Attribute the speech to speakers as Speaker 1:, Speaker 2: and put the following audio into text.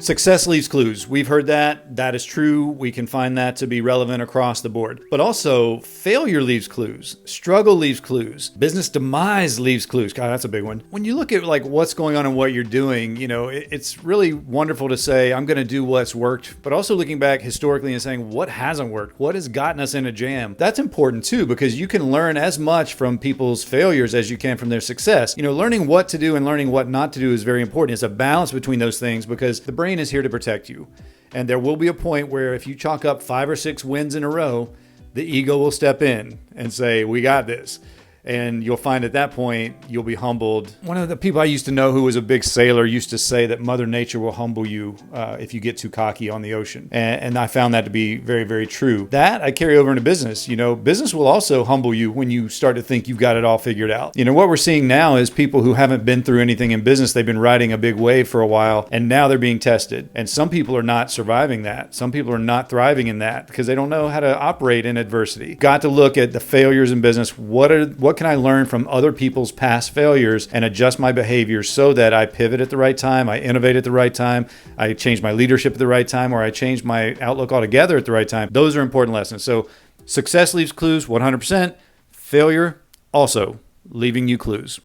Speaker 1: Success leaves clues. We've heard that. That is true. We can find that to be relevant across the board. But also, failure leaves clues. Struggle leaves clues. Business demise leaves clues. God, that's a big one. When you look at like what's going on and what you're doing, it's really wonderful to say, I'm going to do what's worked, but also looking back historically and saying, what hasn't worked? What has gotten us in a jam? That's important too, because you can learn as much from people's failures as you can from their success. Learning what to do and learning what not to do is very important. It's a balance between those things because the brain is here to protect you. And there will be a point where if you chalk up 5 or 6 wins in a row, the ego will step in and say, we got this. And you'll find at that point, you'll be humbled. One of the people I used to know who was a big sailor used to say that Mother Nature will humble you if you get too cocky on the ocean. And I found that to be very, very true. That I carry over into business. Business will also humble you when you start to think you've got it all figured out. What we're seeing now is people who haven't been through anything in business. They've been riding a big wave for a while, and now they're being tested. And some people are not surviving that. Some people are not thriving in that because they don't know how to operate in adversity. Got to look at the failures in business. What can I learn from other people's past failures and adjust my behavior so that I pivot at the right time, I innovate at the right time, I change my leadership at the right time, or I change my outlook altogether at the right time? Those are important lessons. So success leaves clues 100%. Failure also leaving you clues.